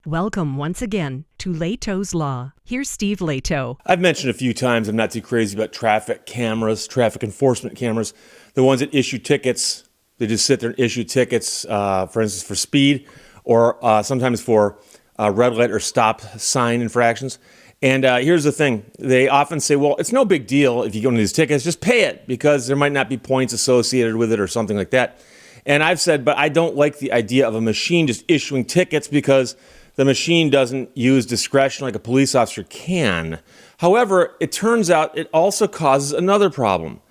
Welcome once again to Lehto's Law. Here's Steve Lehto. I've mentioned a few times I'm not too crazy about traffic cameras, traffic enforcement cameras, the ones that issue tickets. They just sit there and issue tickets, for instance, for speed or sometimes for red light or stop sign infractions. And here's the thing. They often say, well, it's no big deal if you go into these tickets, just pay it because there might not be points associated with it or something like that. And I've said, but I don't like the idea of a machine just issuing tickets because the machine doesn't use discretion like a police officer can. However, it turns out it also causes another problem.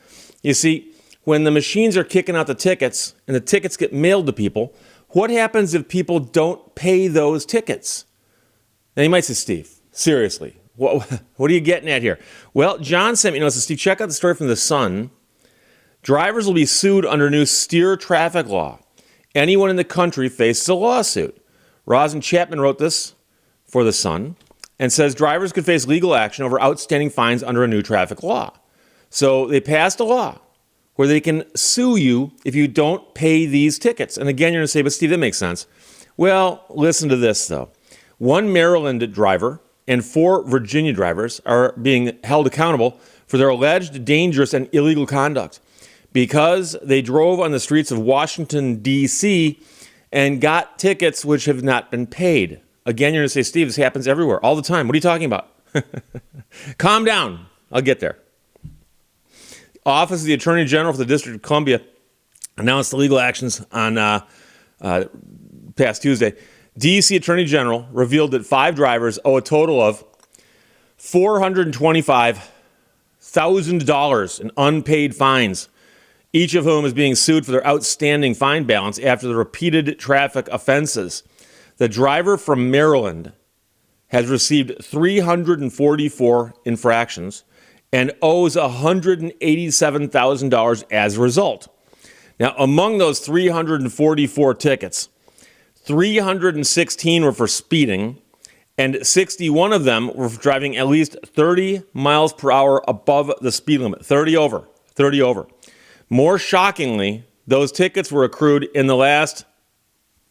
You see, when the machines are kicking out the tickets and the tickets get mailed to people, what happens if people don't pay those tickets? Now you might say, Steve, seriously, what are you getting at here? Well, John sent me, so Steve, check out the story from The Sun. Drivers will be sued under new steer traffic law. Anyone in the country faces a lawsuit. Rosin Chapman wrote this for The Sun and says drivers could face legal action over outstanding fines under a new traffic law. So they passed a law where they can sue you if you don't pay these tickets. And again, you're going to say, but Steve, that makes sense. Well, listen to this, though. One Maryland driver and 4 Virginia drivers are being held accountable for their alleged dangerous and illegal conduct because they drove on the streets of Washington, D.C., and got tickets which have not been paid. Again, you're going to say, Steve, this happens everywhere, all the time. What are you talking about? Calm down. I'll get there. The Office of the Attorney General for the District of Columbia announced the legal actions on past Tuesday. D.C. Attorney General revealed that 5 drivers owe a total of $425,000 in unpaid fines, each of whom is being sued for their outstanding fine balance after the repeated traffic offenses. The driver from Maryland has received 344 infractions and owes $187,000 as a result. Now, among those 344 tickets, 316 were for speeding, and 61 of them were for driving at least 30 miles per hour above the speed limit, 30 over. More shockingly, those tickets were accrued in the last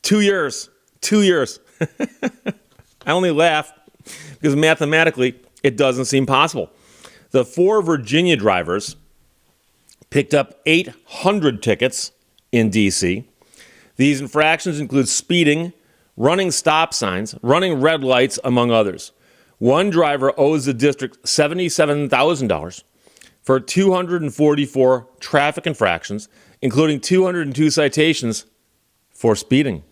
2 years. 2 years. I only laugh because mathematically it doesn't seem possible. The 4 Virginia drivers picked up 800 tickets in D.C. These infractions include speeding, running stop signs, running red lights, among others. One driver owes the district $77,000 for 244 traffic infractions, including 202 citations for speeding.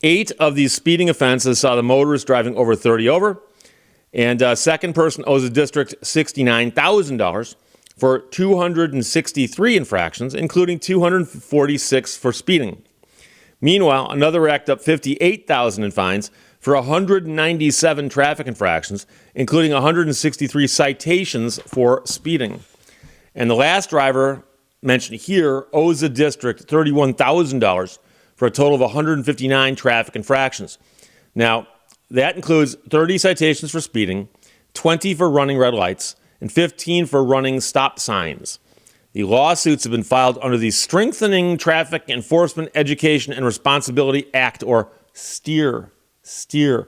8 of these speeding offenses saw the motorist driving over 30 over, and a second person owes the district $69,000 for 263 infractions, including 246 for speeding. Meanwhile, another racked up $58,000 in fines for 197 traffic infractions, including 163 citations for speeding. And the last driver mentioned here owes the district $31,000 for a total of 159 traffic infractions. Now, that includes 30 citations for speeding, 20 for running red lights, and 15 for running stop signs. The lawsuits have been filed under the Strengthening Traffic Enforcement Education and Responsibility Act, or STEER. The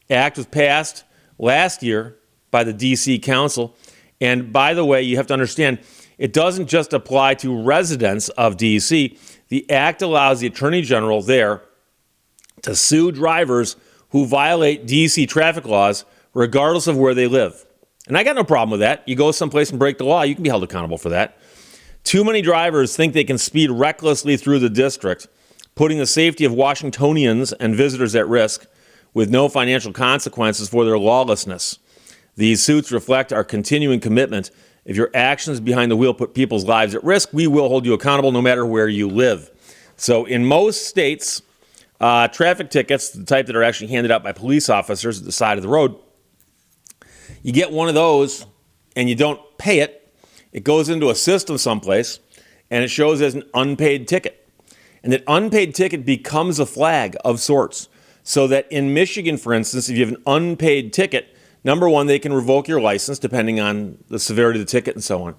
act was passed last year by the D.C. Council. And by the way, you have to understand, it doesn't just apply to residents of D.C. The act allows the Attorney General there to sue drivers who violate D.C. traffic laws regardless of where they live. And I got no problem with that. You go someplace and break the law, you can be held accountable for that. Too many drivers think they can speed recklessly through the district, putting the safety of Washingtonians and visitors at risk with no financial consequences for their lawlessness. These suits reflect our continuing commitment. If your actions behind the wheel put people's lives at risk, we will hold you accountable no matter where you live. So in most states, traffic tickets, the type that are actually handed out by police officers at the side of the road, you get one of those and you don't pay it, it goes into a system someplace and it shows as an unpaid ticket. And that unpaid ticket becomes a flag of sorts. So that in Michigan, for instance, if you have an unpaid ticket, number one, they can revoke your license depending on the severity of the ticket and so on.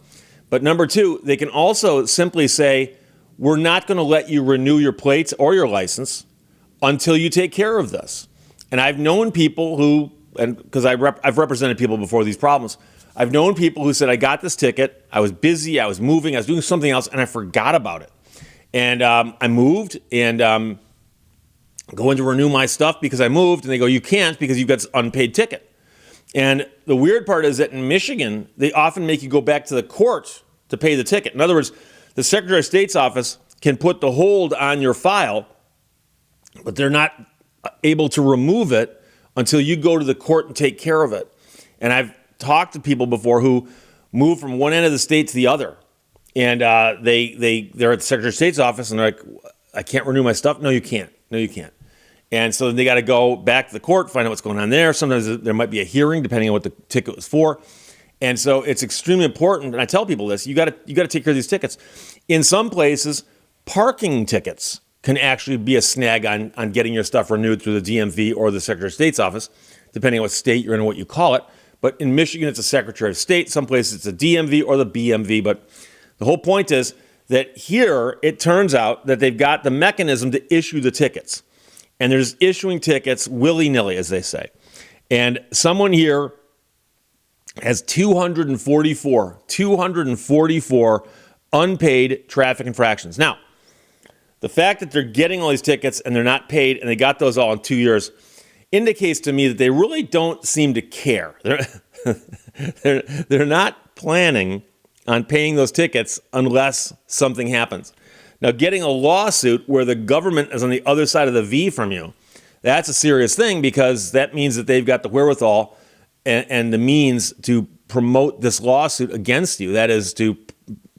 But number two, they can also simply say, we're not going to let you renew your plates or your license until you take care of this. And I've known people who, and because I've represented people before these problems, I've known people who said, I got this ticket, I was busy, I was moving, I was doing something else, and I forgot about it. And I moved and going to renew my stuff because I moved, and they go, you can't because you've got this unpaid ticket. And the weird part is that in Michigan, they often make you go back to the court to pay the ticket. In other words, the Secretary of State's office can put the hold on your file, but they're not able to remove it until you go to the court and take care of it. And I've talked to people before who moved from one end of the state to the other. And they're at the Secretary of State's office and they're like, I can't renew my stuff. No, you can't. No, you can't. And so they got to go back to the court, find out what's going on there. Sometimes there might be a hearing depending on what the ticket was for. And so it's extremely important. And I tell people this, you got to take care of these tickets. In some places, parking tickets can actually be a snag on getting your stuff renewed through the DMV or the Secretary of State's office, depending on what state you're in and what you call it. But in Michigan, it's a Secretary of State. Some places it's a DMV or the BMV. But the whole point is that here, it turns out that they've got the mechanism to issue the tickets. And there's issuing tickets willy-nilly, as they say. And someone here has 244 unpaid traffic infractions. Now, the fact that they're getting all these tickets and they're not paid and they got those all in 2 years indicates to me that they really don't seem to care. They're not planning on paying those tickets unless something happens. Now, getting a lawsuit where the government is on the other side of the V from you, that's a serious thing because that means that they've got the wherewithal and the means to promote this lawsuit against you. That is to,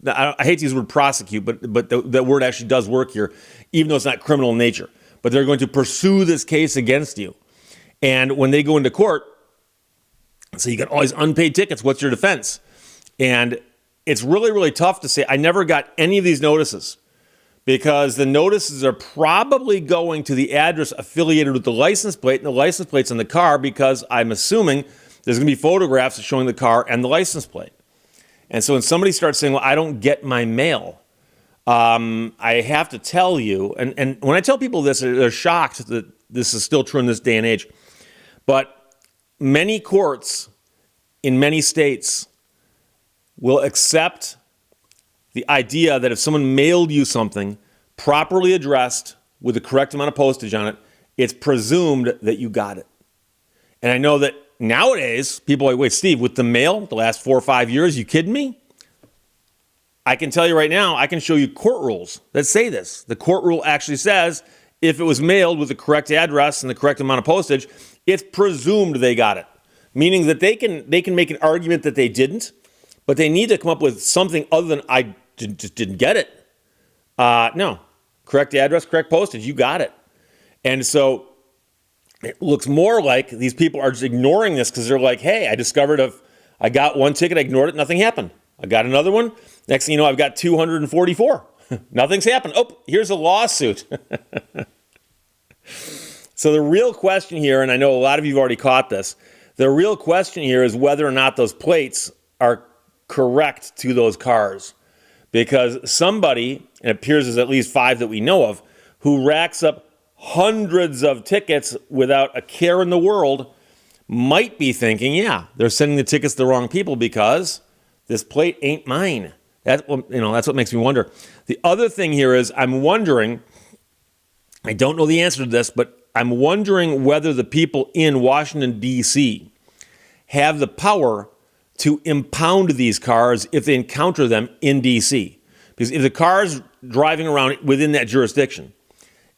I hate to use the word prosecute, but that word actually does work here, even though it's not criminal in nature. But they're going to pursue this case against you. And when they go into court, so you got all these unpaid tickets, what's your defense? And it's really, really tough to say, I never got any of these notices because the notices are probably going to the address affiliated with the license plate, and the license plate's on the car because I'm assuming there's going to be photographs showing the car and the license plate. And so when somebody starts saying, well, I don't get my mail, I have to tell you, and when I tell people this, they're shocked that this is still true in this day and age. But many courts in many states will accept the idea that if someone mailed you something properly addressed with the correct amount of postage on it, it's presumed that you got it. And I know that nowadays, people are like, wait, Steve, with the mail, the last 4 or 5 years, you kidding me? I can tell you right now, I can show you court rules that say this. The court rule actually says if it was mailed with the correct address and the correct amount of postage, it's presumed they got it. Meaning that they can make an argument that they didn't, but they need to come up with something other than I just didn't get it. No. Correct address, correct postage, you got it. And so it looks more like these people are just ignoring this because they're like, hey, I got one ticket, I ignored it, nothing happened. I got another one. Next thing you know, I've got 244. Nothing's happened. Oh, here's a lawsuit. So the real question here, and I know a lot of you have already caught this, the real question here is whether or not those plates are correct to those cars. Because somebody, and it appears there's at least 5 that we know of, who racks up hundreds of tickets without a care in the world might be thinking, yeah, they're sending the tickets to the wrong people because this plate ain't mine. That's what makes me wonder. The other thing here is I'm wondering, I don't know the answer to this, but I'm wondering whether the people in Washington, D.C. have the power to impound these cars if they encounter them in D.C. Because if the car's driving around within that jurisdiction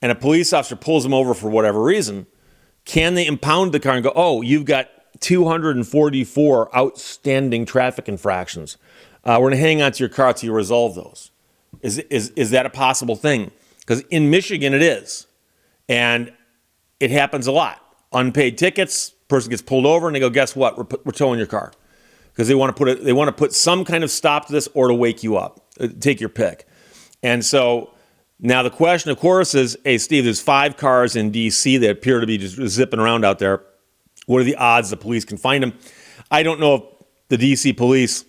and a police officer pulls them over for whatever reason, can they impound the car and go, oh, you've got 244 outstanding traffic infractions. We're going to hang on to your car till you resolve those. Is that a possible thing? Because in Michigan it is. And it happens a lot. Unpaid tickets, person gets pulled over and they go, guess what? We're towing your car. Because they want to put some kind of stop to this or to wake you up. Take your pick. And so now the question, of course, is, hey, Steve, there's 5 cars in D.C. that appear to be just zipping around out there. What are the odds the police can find them? I don't know if the D.C. police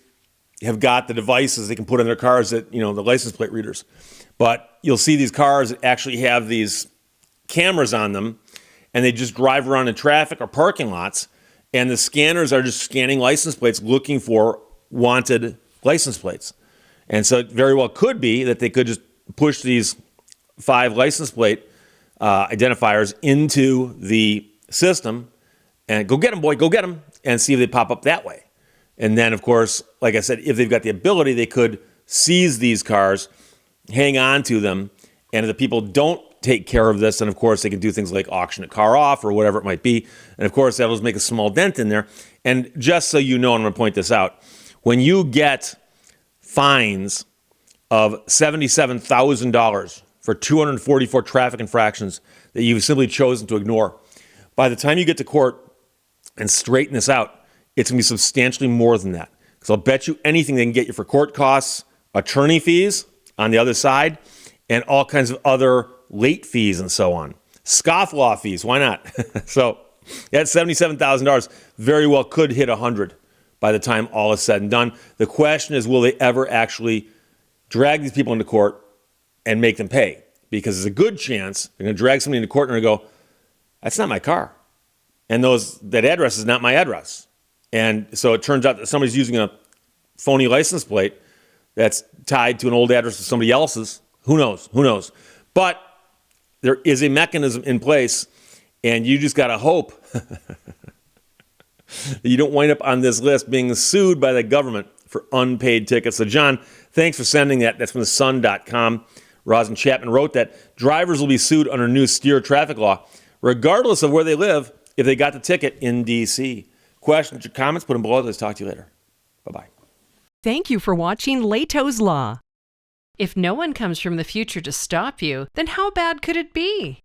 have got the devices they can put in their cars that, the license plate readers. But you'll see these cars that actually have these cameras on them, and they just drive around in traffic or parking lots, and the scanners are just scanning license plates looking for wanted license plates. And so it very well could be that they could just push these 5 license plate identifiers into the system and go get them, boy, go get them, and see if they pop up that way. And then, of course, like I said, if they've got the ability, they could seize these cars, hang on to them, and if the people don't take care of this, then of course they can do things like auction a car off or whatever it might be. And of course, that'll just make a small dent in there. And just so you know, I'm going to point this out, when you get fines of $77,000 for 244 traffic infractions that you've simply chosen to ignore, by the time you get to court and straighten this out, it's going to be substantially more than that. Because I'll bet you anything they can get you for court costs, attorney fees on the other side, and all kinds of other late fees and so on. Scofflaw fees, why not? So that $77,000 very well could hit 100 by the time all is said and done. The question is, will they ever actually drag these people into court and make them pay? Because there's a good chance they're going to drag somebody into court and they're going to go, that's not my car. And that address is not my address. And so it turns out that somebody's using a phony license plate that's tied to an old address of somebody else's. Who knows? Who knows? But there is a mechanism in place, and you just got to hope that you don't wind up on this list being sued by the government for unpaid tickets. So, John, thanks for sending that. That's from thesun.com. Rosin Chapman wrote that drivers will be sued under new steer traffic law, regardless of where they live, if they got the ticket in D.C. Questions or comments, put them below. Let's talk to you later. Bye-bye. Thank you for watching Lehto's Law. If no one comes from the future to stop you, then how bad could it be?